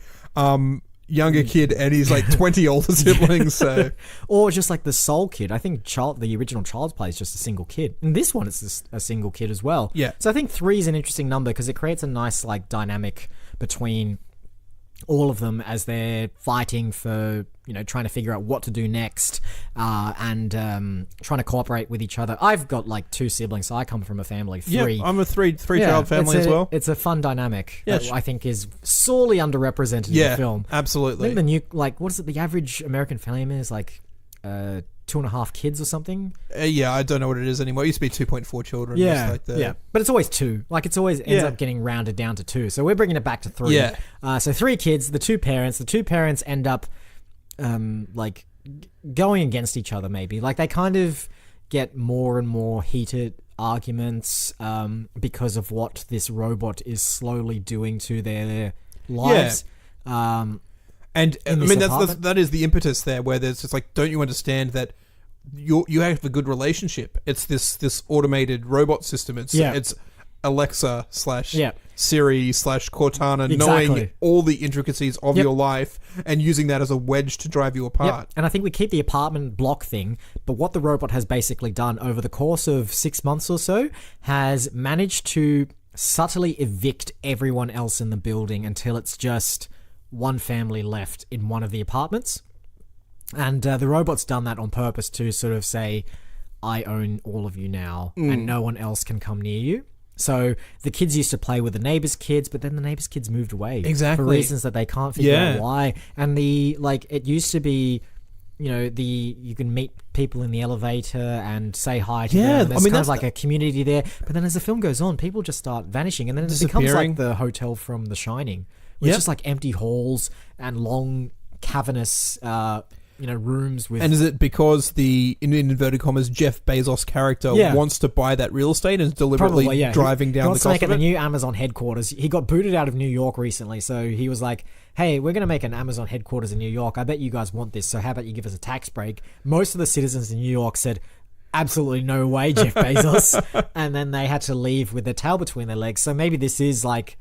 Speaker 1: younger kid and he's like 20 older siblings. So,
Speaker 2: or just like the sole kid. I think the original Child's Play is just a single kid. And this one is a single kid as well.
Speaker 1: Yeah.
Speaker 2: So I think 3 is an interesting number because it creates a nice like dynamic between all of them as they're fighting for, trying to figure out what to do next, and trying to cooperate with each other. I've got like 2 siblings, so I come from a family of 3.
Speaker 1: Yeah, I'm a three-child family as well.
Speaker 2: It's a fun dynamic that I think is sorely underrepresented in the film.
Speaker 1: Absolutely.
Speaker 2: I think what is it? The average American family is like 2.5 kids or something.
Speaker 1: I don't know what it is anymore. It used to be 2.4 children.
Speaker 2: Yeah, but it's always 2. Like it's always ends up getting rounded down to 2. So we're bringing it back to 3.
Speaker 1: Yeah.
Speaker 2: So 3 kids, the 2 parents. The 2 parents end up like going against each other. Maybe like they kind of get more and more heated arguments because of what this robot is slowly doing to their lives.
Speaker 1: And I mean that is the impetus there, where there's just like, don't you understand that you have a good relationship? It's this automated robot system. It's Alexa / Siri / Cortana, knowing all the intricacies of your life and using that as a wedge to drive you apart.
Speaker 2: Yep. And I think we keep the apartment block thing, but what the robot has basically done over the course of 6 months or so has managed to subtly evict everyone else in the building until it's just one family left in one of the apartments. And the robot's done that on purpose to sort of say, I own all of you now, and no one else can come near you. So the kids used to play with the neighbors' kids, but then the neighbors' kids moved away.
Speaker 1: Exactly.
Speaker 2: For reasons that they can't figure out why. And it used to be, you can meet people in the elevator and say hi to them. There's kind of like a community there. But then as the film goes on, people just start vanishing. And then it becomes like the hotel from The Shining. It's just like empty halls and long, cavernous, rooms with...
Speaker 1: And is it because the, in inverted commas, Jeff Bezos character wants to buy that real estate and is deliberately driving down the cost of it?
Speaker 2: He wants to make it the new Amazon headquarters. He got booted out of New York recently, so he was like, hey, we're going to make an Amazon headquarters in New York. I bet you guys want this, so how about you give us a tax break? Most of the citizens in New York said, absolutely no way, Jeff Bezos. And then they had to leave with their tail between their legs. So maybe this is like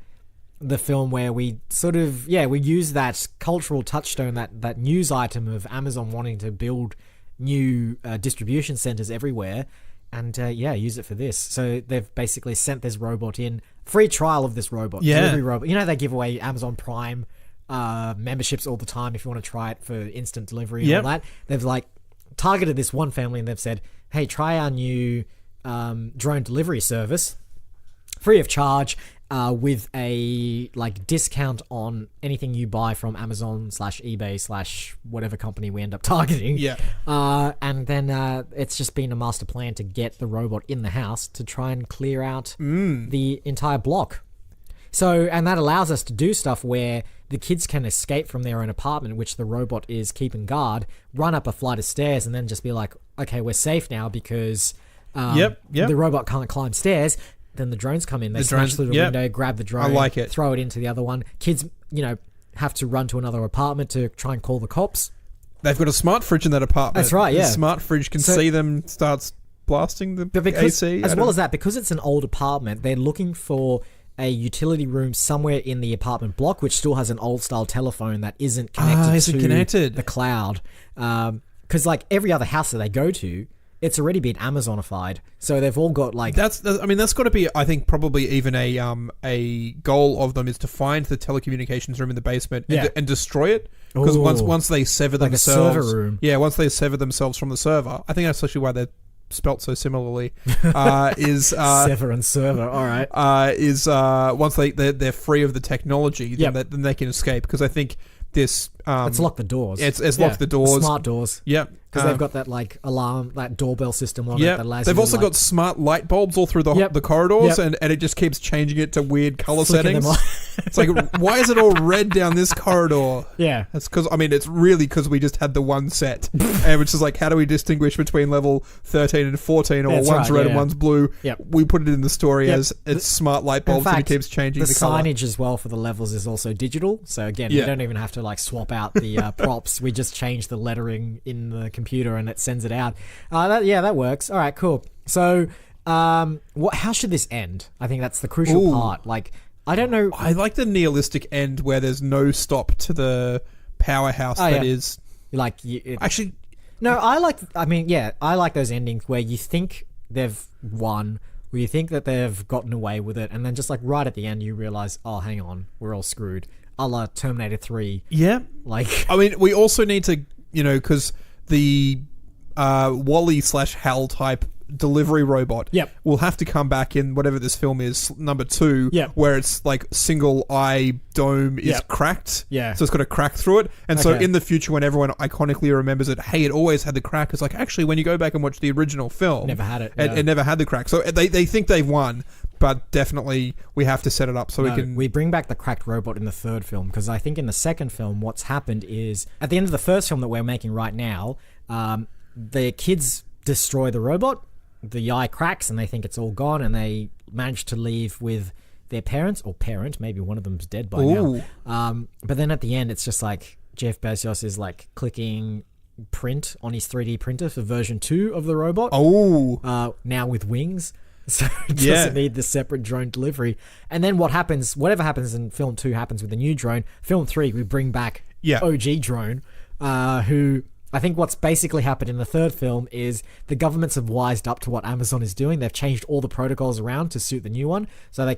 Speaker 2: the film where we sort of we use that cultural touchstone, that news item of Amazon wanting to build new distribution centers everywhere, and use it for this. So they've basically sent this robot in, free trial of this robot, delivery robot. They give away Amazon Prime memberships all the time if you want to try it for instant delivery and all that. They've like targeted this one family and they've said, hey, try our new drone delivery service free of charge, with a discount on anything you buy from Amazon / eBay / whatever company we end up targeting. And then it's just been a master plan to get the robot in the house to try and clear out the entire block. So, and that allows us to do stuff where the kids can escape from their own apartment, which the robot is keeping guard, run up a flight of stairs, and then just be like, okay, we're safe now because the robot can't climb stairs. then the drones come in. They
Speaker 1: The
Speaker 2: smash
Speaker 1: drones-
Speaker 2: through the
Speaker 1: yep.
Speaker 2: window, grab the drone,
Speaker 1: I like it.
Speaker 2: throw it into the other one. Kids, have to run to another apartment to try and call the cops.
Speaker 1: They've got a smart fridge in that apartment.
Speaker 2: That's right, yeah.
Speaker 1: The smart fridge can see them, starts blasting the
Speaker 2: But because,
Speaker 1: AC.
Speaker 2: as well as that, because it's an old apartment, they're looking for a utility room somewhere in the apartment block, which still has an old style telephone that isn't connected to the cloud. Because like every other house that they go to, it's already been Amazonified. So they've all got like
Speaker 1: that's got to be, I think, probably even a goal of them is to find the telecommunications room in the basement and destroy it. Because once they sever
Speaker 2: like
Speaker 1: themselves,
Speaker 2: a server room.
Speaker 1: Yeah, once they sever themselves from the server, I think that's actually why they're spelt so similarly. Is
Speaker 2: sever and server? All right.
Speaker 1: Once they're free of the technology, then they can escape. Because I think this
Speaker 2: it's locked the doors.
Speaker 1: It's locked the doors.
Speaker 2: Smart doors.
Speaker 1: Yep.
Speaker 2: Because they've got that like alarm, that doorbell system on it. That allows
Speaker 1: They've
Speaker 2: you
Speaker 1: also
Speaker 2: to,
Speaker 1: got smart light bulbs all through the corridors, and it just keeps changing it to weird color
Speaker 2: Flicking
Speaker 1: settings.
Speaker 2: them
Speaker 1: It's like, why is it all red down this corridor?
Speaker 2: Yeah.
Speaker 1: That's because, it's really because we just had the one set. And which is like, how do we distinguish between level 13 and 14, or
Speaker 2: That's
Speaker 1: one's
Speaker 2: right,
Speaker 1: red and one's blue?
Speaker 2: Yep.
Speaker 1: We put it in the story as it's smart light bulbs,
Speaker 2: In fact,
Speaker 1: and it keeps changing
Speaker 2: the
Speaker 1: the color.
Speaker 2: signage as well for the levels is also digital. So again, we don't even have to like swap out the props. We just change the lettering in the computer and it sends it out. That works. All right, cool. So, how should this end? I think that's the crucial part. Like, I don't know.
Speaker 1: I like the nihilistic end where there's no stop to the powerhouse is.
Speaker 2: Like,
Speaker 1: actually,
Speaker 2: no, I like those endings where you think they've won, where you think that they've gotten away with it, and then just like right at the end you realize, oh, hang on, we're all screwed. A la Terminator 3.
Speaker 1: Yeah.
Speaker 2: Like,
Speaker 1: we also need to, because the Wall-E/HAL type delivery robot will have to come back in whatever this film is, number 2, where it's like single eye dome is cracked. So it's got a crack through it. And so in the future, when everyone iconically remembers it, hey, it always had the crack. It's like, actually, when you go back and watch the original film,
Speaker 2: never had it.
Speaker 1: It never had the crack. So they think they've won, but definitely we have to set it up so
Speaker 2: we bring back the cracked robot in the third film, because I think in the second film what's happened is at the end of the first film that we're making right now, the kids destroy the robot, the eye cracks and they think it's all gone, and they manage to leave with their parents or parent, maybe one of them's dead by now. But then at the end it's just like Jeff Bezos is like clicking print on his 3D printer for version 2 of the robot. Now with wings. So it doesn't need the separate drone delivery. And then whatever happens in film 2 happens with the new drone. Film 3, we bring back OG drone, who I think what's basically happened in the third film is the governments have wised up to what Amazon is doing. They've changed all the protocols around to suit the new one. So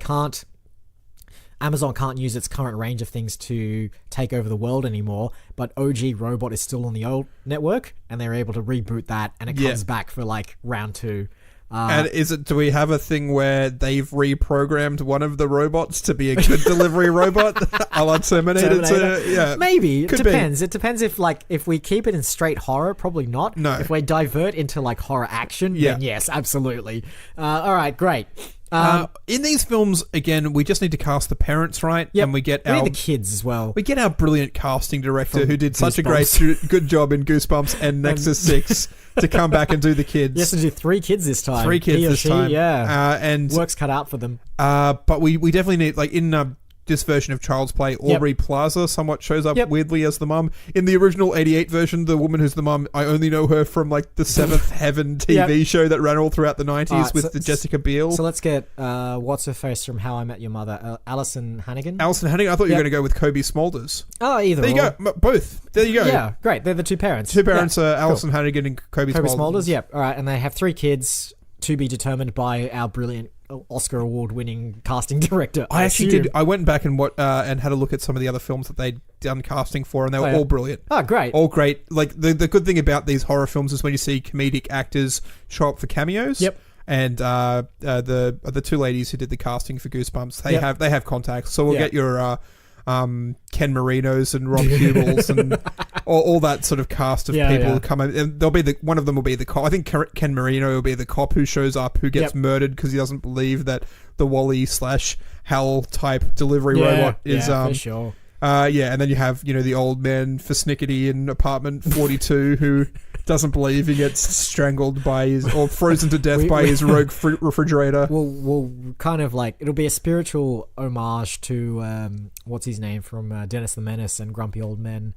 Speaker 2: Amazon can't use its current range of things to take over the world anymore, but OG Robot is still on the old network, and they're able to reboot that, and it comes back for like round 2.
Speaker 1: And do we have a thing where they've reprogrammed one of the robots to be a good delivery robot, a la Terminator?
Speaker 2: Maybe. It depends. It depends if we keep it in straight horror, probably not.
Speaker 1: No.
Speaker 2: If we divert into like horror action, then yes, absolutely. All right, great.
Speaker 1: In these films, again, we just need to cast the parents right, and we get
Speaker 2: the kids as well.
Speaker 1: We get our brilliant casting director who did such a good job in Goosebumps and Nexus 6 to come back and do the kids.
Speaker 2: He has to do 3 kids this time.
Speaker 1: 3 kids
Speaker 2: he or
Speaker 1: this
Speaker 2: she,
Speaker 1: time.
Speaker 2: And work's cut out for them.
Speaker 1: But we definitely need, like in this version of Child's Play, Aubrey Plaza somewhat shows up weirdly as the mum. In the original 88 version, the woman who's the mum, I only know her from like the Seventh Heaven TV show that ran all throughout the 90s with the Jessica Biel.
Speaker 2: So let's get, what's her face from How I Met Your Mother? Alison Hannigan?
Speaker 1: Alison Hannigan? I thought you were going to go with Kobe Smulders.
Speaker 2: Oh, either
Speaker 1: There you go. Both. There you go.
Speaker 2: Yeah, great. They're the 2 parents.
Speaker 1: 2 parents are Alison Hannigan and Kobe Smulders.
Speaker 2: Yep. All right. And they have 3 kids to be determined by our brilliant Oscar award-winning casting director.
Speaker 1: I actually did. I went back and had a look at some of the other films that they'd done casting for, and they were all brilliant.
Speaker 2: Oh, great!
Speaker 1: All great. Like the good thing about these horror films is when you see comedic actors show up for cameos.
Speaker 2: Yep.
Speaker 1: And the 2 ladies who did the casting for Goosebumps, they have contacts, so we'll get your Ken Marinos and Rob Hubels and all that sort of cast of people come in, and there'll be one of them will be the cop. I think Ken Marino will be the cop who shows up, who gets murdered because he doesn't believe that the Wall-E/HAL type delivery robot is
Speaker 2: for sure.
Speaker 1: Yeah, and then you have, the old man Fersnickety in apartment 42 who doesn't believe he gets strangled by or frozen to death by his rogue refrigerator.
Speaker 2: We'll kind of like, it'll be a spiritual homage to, what's his name from Dennis the Menace and Grumpy Old Men.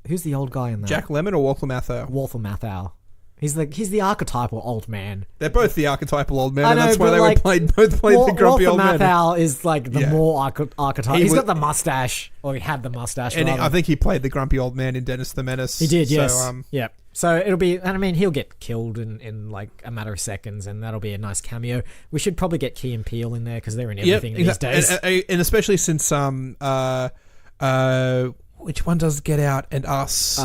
Speaker 2: Who's the old guy in that?
Speaker 1: Jack Lemmon or Walter Matthau?
Speaker 2: Walter Matthau. He's the archetypal old man.
Speaker 1: They're both the archetypal old man, and that's why they both played the grumpy old man.
Speaker 2: Walter Matthau is like the more archetypal. He's got the mustache, or he had the mustache.
Speaker 1: And I think he played the grumpy old man in Dennis the Menace.
Speaker 2: He did, yes. Yeah. So it'll be, and I mean, he'll get killed in like a matter of seconds, and that'll be a nice cameo. We should probably get Key and Peele in there because they're in everything these days.
Speaker 1: And especially since which one does Get Out and Us?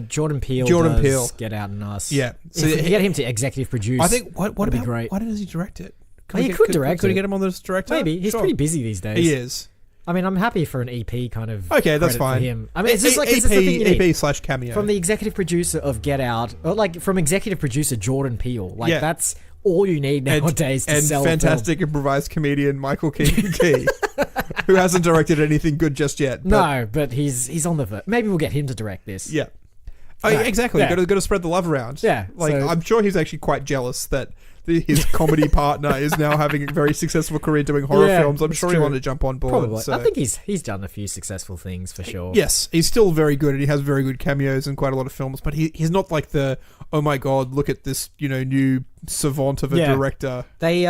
Speaker 2: Jordan Peele does Get Out and Us.
Speaker 1: Yeah.
Speaker 2: So if we get him to executive produce,
Speaker 1: I think what
Speaker 2: that'd
Speaker 1: about,
Speaker 2: be great.
Speaker 1: Why does he direct it?
Speaker 2: He could direct it.
Speaker 1: Could he get him on the director?
Speaker 2: Maybe. He's pretty busy these days.
Speaker 1: He is.
Speaker 2: I mean, I'm happy for an EP kind of.
Speaker 1: Okay, that's fine.
Speaker 2: For him. I mean, it's just like it's the thing you need.
Speaker 1: EP/cameo
Speaker 2: from the executive producer of Get Out, or like from executive producer Jordan Peele. Like that's all you need nowadays to sell.
Speaker 1: And fantastic improvised comedian Michael Keegan Key, who hasn't directed anything good just yet.
Speaker 2: But he's on the verge. Maybe we'll get him to direct this.
Speaker 1: Yeah. Exactly.
Speaker 2: Yeah.
Speaker 1: Got to spread the love around.
Speaker 2: Yeah.
Speaker 1: Like I'm sure he's actually quite jealous that his comedy partner is now having a very successful career doing horror films. I'm sure he wanted to jump on board.
Speaker 2: Probably.
Speaker 1: So.
Speaker 2: I think he's done a few successful things for sure.
Speaker 1: Yes, he's still very good, and he has very good cameos in quite a lot of films. But he's not like the oh my god, look at this new savant of a director.
Speaker 2: They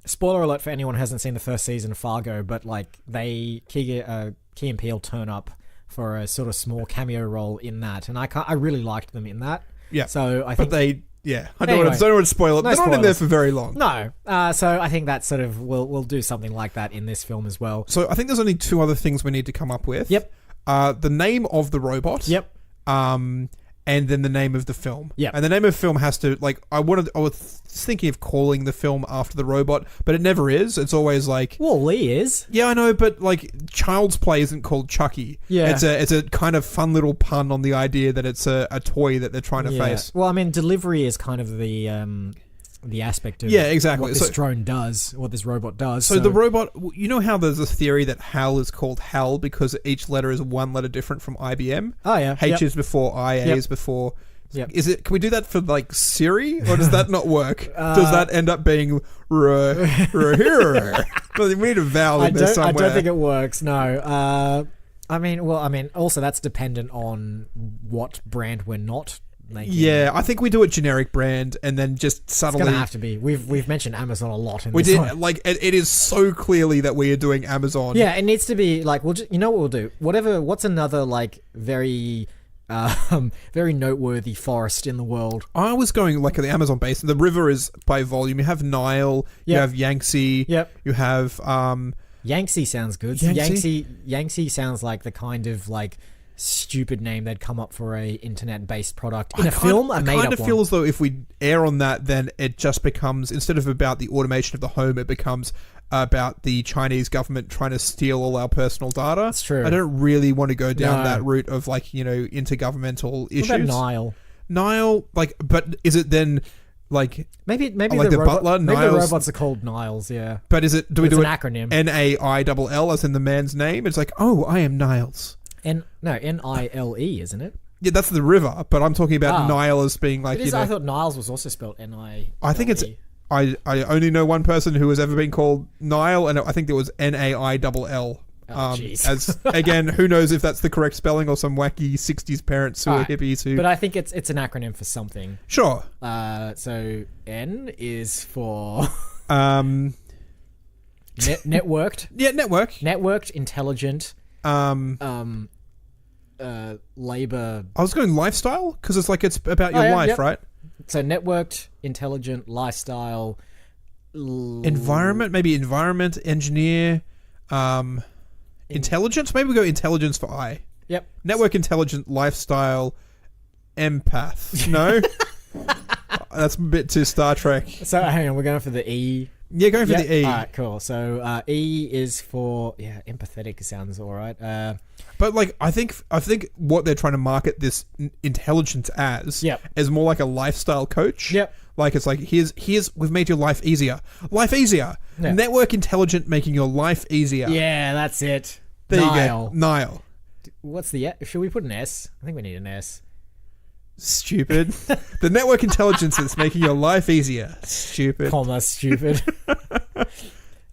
Speaker 2: spoiler alert for anyone who hasn't seen the first season of Fargo, but like Key and Peele turn up for a sort of small cameo role in that, and I really liked them in that.
Speaker 1: Yeah.
Speaker 2: So I think.
Speaker 1: I don't want to spoil it. They're not in there for very long.
Speaker 2: No. So I think that sort of we'll do something like that in this film as well.
Speaker 1: So I think there's only two other things we need to come up with.
Speaker 2: Yep.
Speaker 1: The name of the robot.
Speaker 2: Yep.
Speaker 1: And then the name of the film.
Speaker 2: Yep.
Speaker 1: And the name of the film has to, like, I was thinking of calling the film after the robot, but it never is. It's always like...
Speaker 2: Wall-E is.
Speaker 1: Yeah, I know, but, like, Child's Play isn't called Chucky.
Speaker 2: Yeah.
Speaker 1: It's a kind of fun little pun on the idea that it's a toy that they're trying to face.
Speaker 2: Well, I mean, delivery is kind of the aspect of
Speaker 1: exactly.
Speaker 2: what this drone does, what this robot does.
Speaker 1: So the robot, you know how there's a theory that HAL is called HAL because each letter is one letter different from IBM?
Speaker 2: Oh, yeah.
Speaker 1: H is before I, A is before... Yep. Can we do that for like Siri, or does that not work? Does that end up being we need a vowel in there somewhere.
Speaker 2: I don't think it works. No. I mean, also that's dependent on what brand we're not making.
Speaker 1: Yeah, I think we do a generic brand and then just suddenly.
Speaker 2: It's gonna have to be. We've mentioned Amazon a lot.
Speaker 1: We did one. Like it is so clearly that we are doing Amazon.
Speaker 2: Yeah, it needs to be like you know what we'll do. What's another like very. Very noteworthy forest in the world.
Speaker 1: I was going like the Amazon basin. The river is by volume. You have Nile. You have Yangtze.
Speaker 2: Yep.
Speaker 1: You have
Speaker 2: Yangtze sounds good. Yangtze sounds like the kind of like stupid name they'd come up for a internet-based product in a film. I kind of
Speaker 1: feel as though if we err on that, then it just becomes, instead of about the automation of the home, it becomes about the Chinese government trying to steal all our personal data.
Speaker 2: That's true.
Speaker 1: I don't really want to go down that route of like, intergovernmental issues.
Speaker 2: What about
Speaker 1: Nile, like, but is it then like
Speaker 2: maybe
Speaker 1: like the butler?
Speaker 2: Maybe
Speaker 1: Niles,
Speaker 2: the robots are called Niles. Yeah,
Speaker 1: but is it? Do we
Speaker 2: it's
Speaker 1: do
Speaker 2: an
Speaker 1: it
Speaker 2: acronym?
Speaker 1: NAILL as in the man's name? It's like, oh, I am Niles.
Speaker 2: NILE, isn't it?
Speaker 1: Yeah, that's the river. But I'm talking about Nile as being like.
Speaker 2: I thought Niles was also spelled NILE.
Speaker 1: I think it's. I only know one person who has ever been called Nile, and I think there was NAILL. As again, who knows if that's the correct spelling or some wacky 60s parents who are hippies who.
Speaker 2: But I think it's an acronym for something.
Speaker 1: Sure.
Speaker 2: So N is for
Speaker 1: networked.
Speaker 2: Yeah,
Speaker 1: networked,
Speaker 2: intelligent. Labor.
Speaker 1: I was going lifestyle because it's like it's about your life, right?
Speaker 2: So networked, intelligent, lifestyle,
Speaker 1: environment, maybe environment, engineer, intelligence. Maybe we go intelligence for I.
Speaker 2: Yep.
Speaker 1: Network, intelligent, lifestyle, empath. No, that's a bit too Star Trek.
Speaker 2: So hang on, we're going for the E.
Speaker 1: Yeah, going for the E.
Speaker 2: All right, cool. So E is for empathetic. Sounds all right.
Speaker 1: But like, I think what they're trying to market this intelligence as is more like a lifestyle coach.
Speaker 2: Yep.
Speaker 1: Like it's like here's we've made your life easier. Life easier. Yeah. Network intelligent, making your life easier.
Speaker 2: Yeah, that's it.
Speaker 1: There you go. Nile.
Speaker 2: What's the... Should we put an S? I think we need an S.
Speaker 1: Stupid. The network intelligence that's making your life easier. Stupid.
Speaker 2: Comma stupid.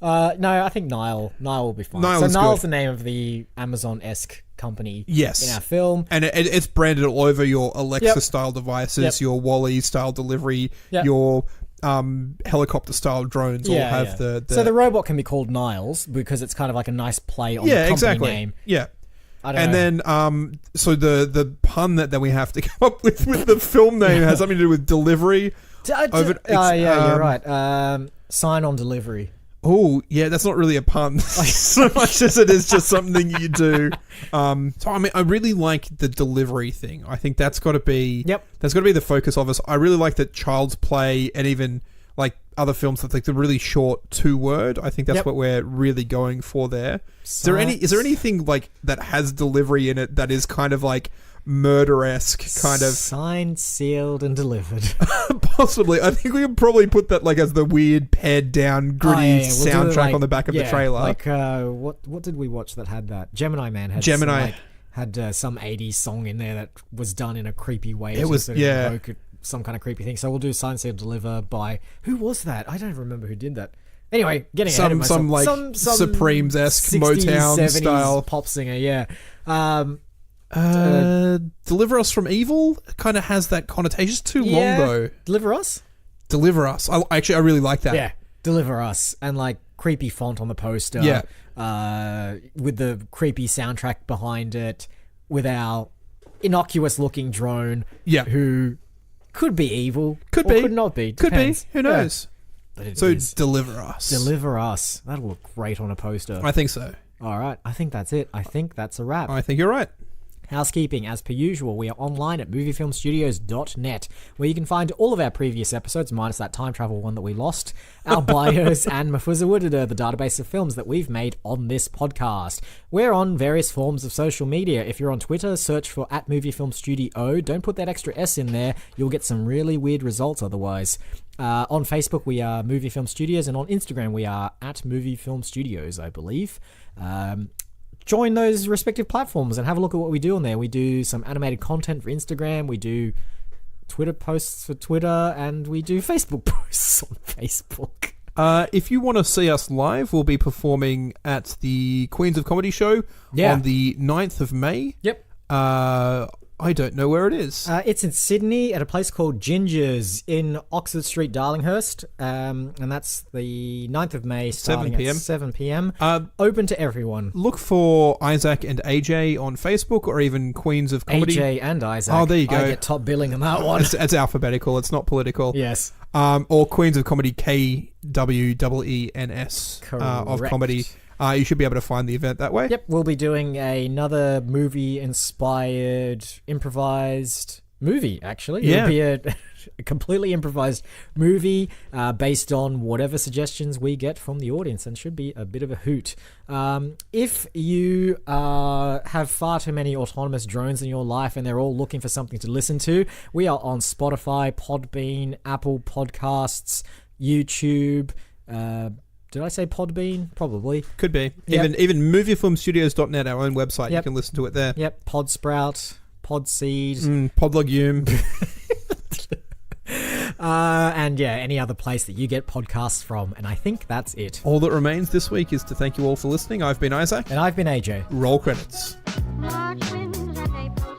Speaker 2: No, I think Nile. Nile will be fine.
Speaker 1: Nile's
Speaker 2: Nile's
Speaker 1: good.
Speaker 2: the name of the Amazon-esque company
Speaker 1: Yes.
Speaker 2: in our film.
Speaker 1: And it's branded all over your Alexa-style devices, your Wall-E-style delivery, your helicopter-style drones all have the...
Speaker 2: So the robot can be called Niles because it's kind of like a nice play on the company name.
Speaker 1: Yeah.
Speaker 2: I don't know.
Speaker 1: Then, so the pun that we have to come up with the film name has something to do with delivery.
Speaker 2: You're right. Sign on delivery.
Speaker 1: Oh, yeah, that's not really a pun so much as it is just something you do. So, I mean, I really like the delivery thing. I think that's got to be...
Speaker 2: Yep.
Speaker 1: That's got to be the focus of us. I really like that Child's Play and even, like, other films that like the really short 2-word. I think that's what we're really going for there. Is there anything, like, that has delivery in it that is kind of, like, murder-esque kind of...
Speaker 2: Signed, sealed, and delivered.
Speaker 1: Possibly. I think we could probably put that like as the weird pared down gritty soundtrack on the back of the trailer.
Speaker 2: Like what did we watch that had that? Gemini Man had some 80s song in there that was done in a creepy way.
Speaker 1: It was
Speaker 2: evoke some kind of creepy thing. So we'll do Sign, Sealed, Deliver by... Who was that? I don't remember who did that. Anyway, getting ahead of myself.
Speaker 1: Some Supremes-esque Motown style
Speaker 2: pop singer, yeah.
Speaker 1: Deliver Us from Evil kind of has that connotation. It's too long though.
Speaker 2: Deliver Us?
Speaker 1: Deliver Us. I really like that.
Speaker 2: Yeah, Deliver Us. And like creepy font on the poster.
Speaker 1: Yeah.
Speaker 2: With the creepy soundtrack behind it. With our innocuous looking drone.
Speaker 1: Yeah.
Speaker 2: Who could be evil.
Speaker 1: Could
Speaker 2: not be.
Speaker 1: Could
Speaker 2: Depends.
Speaker 1: be. Who knows?
Speaker 2: Yeah.
Speaker 1: So Deliver Us.
Speaker 2: Deliver Us. That'll look great on a poster.
Speaker 1: I think so.
Speaker 2: All right. I think that's it. I think that's a wrap.
Speaker 1: I think you're right.
Speaker 2: Housekeeping, as per usual, we are online at moviefilmstudios.net, where you can find all of our previous episodes, minus that time travel one that we lost, our bios, and Mafuzawudada, the database of films that we've made on this podcast. We're on various forms of social media. If you're on Twitter, search for @moviefilmstudio. Don't put that extra S in there. You'll get some really weird results otherwise. On Facebook, we are Movie Film Studios, and on Instagram, we are @moviefilmstudios, I believe. Join those respective platforms and have a look at what we do on there. We do some animated content for Instagram. We do Twitter posts for Twitter, and we do Facebook posts on Facebook.
Speaker 1: If you want to see us live, we'll be performing at the Queens of Comedy show on the 9th of May.
Speaker 2: Yep.
Speaker 1: I don't know where it is.
Speaker 2: It's in Sydney at a place called Ginger's in Oxford Street, Darlinghurst. And that's the 9th of May starting
Speaker 1: 7 p.m.
Speaker 2: at 7 p.m. Open to everyone.
Speaker 1: Look for Isaac and AJ on Facebook or even Queens of Comedy.
Speaker 2: AJ and Isaac.
Speaker 1: Oh, there you go.
Speaker 2: I get top billing on that one.
Speaker 1: It's alphabetical. It's not political.
Speaker 2: Yes.
Speaker 1: Or Queens of Comedy, KWEENS of comedy. You should be able to find the event that way.
Speaker 2: Yep, we'll be doing another movie-inspired, improvised movie, actually.
Speaker 1: Yeah.
Speaker 2: It'll be a completely improvised movie based on whatever suggestions we get from the audience, and should be a bit of a hoot. If you have far too many autonomous drones in your life and they're all looking for something to listen to, we are on Spotify, Podbean, Apple Podcasts, YouTube, did I say Podbean? Probably.
Speaker 1: Could be.
Speaker 2: Yep.
Speaker 1: Even moviefilmstudios.net, our own website, you can listen to it there.
Speaker 2: Yep. Podsprout, Podseed.
Speaker 1: Podlegume.
Speaker 2: And yeah, any other place that you get podcasts from. And I think that's it.
Speaker 1: All that remains this week is to thank you all for listening. I've been Isaac.
Speaker 2: And I've been AJ.
Speaker 1: Roll credits.
Speaker 11: March winds and April